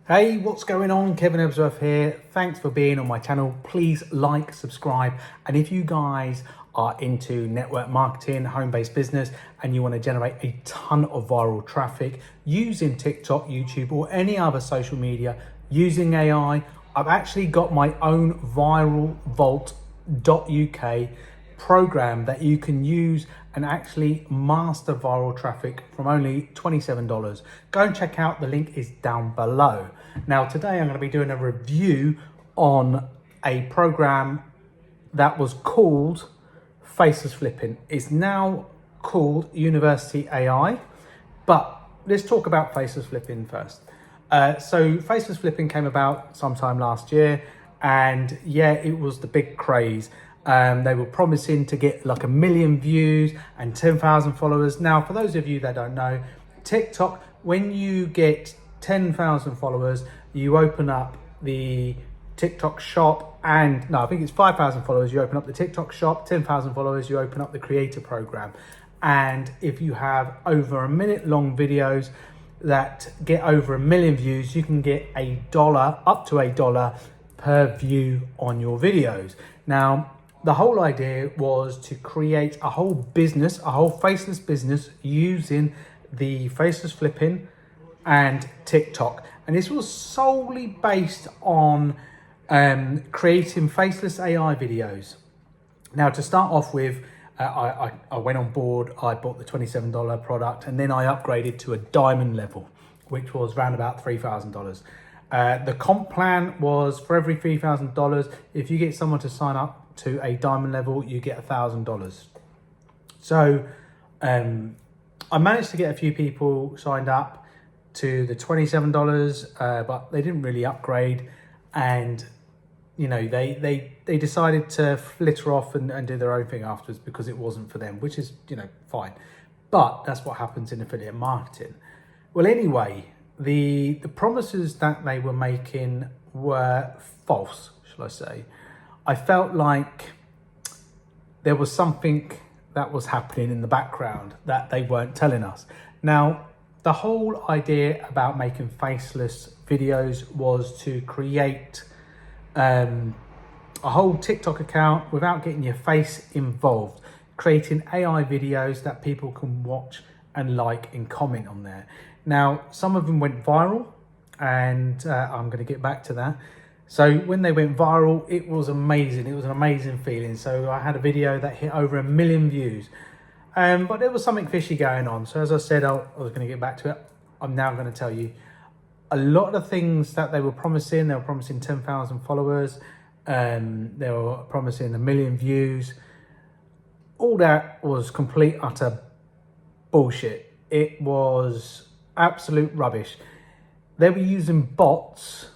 Hey, what's going on? Kevin Ebsworth here. Thanks for being on my channel. Please like, subscribe. And if you guys are into network marketing, home-based business, and you want to generate a ton of viral traffic using TikTok, YouTube, or any other social media using AI, I've actually got my own viralvault.uk program that you can use and actually master viral traffic from only $27. Go and check out, the link is down below. Now today I'm going to be doing a review on a program that was called Faceless Flipping. It's now called University AI, but let's talk about Faceless Flipping first. So Faceless Flipping came about sometime last year, and yeah, it was the big craze. They were promising to get like 1 million views and 10,000 followers. Now, for those of you that don't know, TikTok, when you get 10,000 followers, you open up the TikTok shop, and no, I think it's 5,000 followers, you open up the TikTok shop, 10,000 followers, you open up the creator program. And if you have over a minute long videos that get over 1 million views, you can get $1, up to $1 per view on your videos. Now, the whole idea was to create a whole business, a whole faceless business using the Faceless Flipping and TikTok. And this was solely based on creating faceless AI videos. Now, to start off with, I went on board, I bought the $27 product, and then I upgraded to a diamond level, which was around about $3,000. The comp plan was for every $3,000, if you get someone to sign up to a diamond level, you get $1,000. So I managed to get a few people signed up to the $27, but they didn't really upgrade, and you know, they decided to flitter off and do their own thing afterwards because it wasn't for them, which is, you know, fine. But that's what happens in affiliate marketing. Well, anyway, the promises that they were making were false, shall I say. I felt like there was something that was happening in the background that they weren't telling us. Now, the whole idea about making faceless videos was to create a whole TikTok account without getting your face involved, creating AI videos that people can watch and like and comment on there. Now, some of them went viral, and I'm going to get back to that. So when they went viral, it was amazing. It was an amazing feeling. So I had a video that hit over 1 million views, but there was something fishy going on. So as I said, I was going to get back to it. I'm now going to tell you a lot of the things that they were promising. They were promising 10,000 followers. They were promising 1 million views. All that was complete, utter bullshit. It was absolute rubbish. They were using bots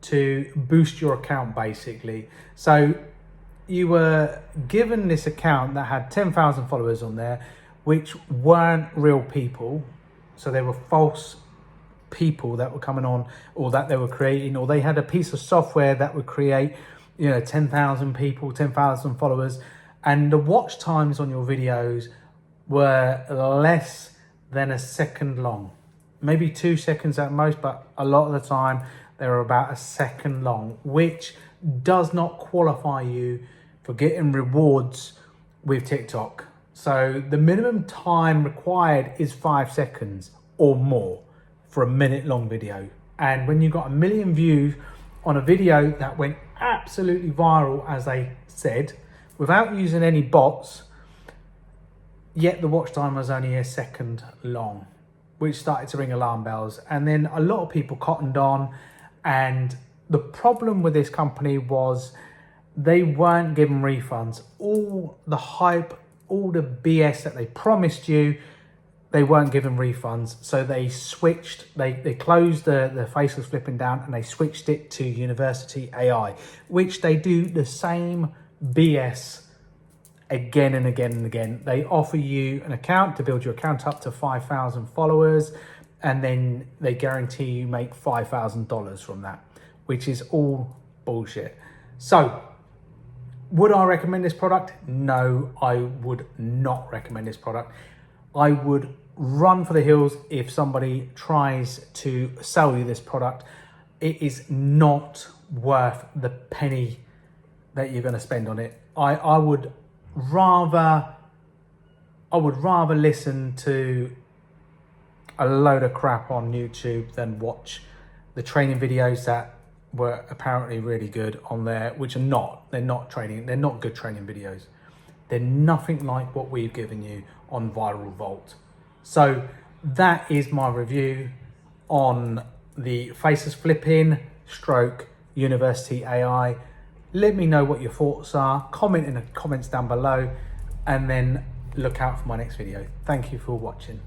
to boost your account, basically. So you were given this account that had 10,000 followers on there, which weren't real people. So they were false people that were coming on, or that they were creating, or they had a piece of software that would create, you know, 10,000 people, 10,000 followers. And the watch times on your videos were less than a second long, maybe 2 seconds at most, but a lot of the time they were about a second long, which does not qualify you for getting rewards with TikTok. So the minimum time required is 5 seconds or more for a minute long video. And when you got 1 million views on a video that went absolutely viral, as they said, without using any bots, yet the watch time was only a second long, which started to ring alarm bells. And then a lot of people cottoned on. And the problem with this company was they weren't giving refunds. All the hype, all the BS that they promised you, they weren't giving refunds. So they switched, they closed the Faceless Flipping down, and they switched it to University AI, which they do the same BS again and again and again. They offer you an account to build your account up to 5,000 followers, and then they guarantee you make $5,000 from that, which is all bullshit. So would I recommend this product? No, I would not recommend this product. I would run for the hills if somebody tries to sell you this product. It is not worth the penny that you're going to spend on it. I would rather listen to a load of crap on YouTube than watch the training videos that were apparently really good on there, which are not. They're not good training videos. They're nothing like what we've given you on Viral Vault. So that is my review on the Faceless Flipping stroke University AI. Let me know what your thoughts are. Comment in the comments down below, and then look out for my next video. Thank you for watching.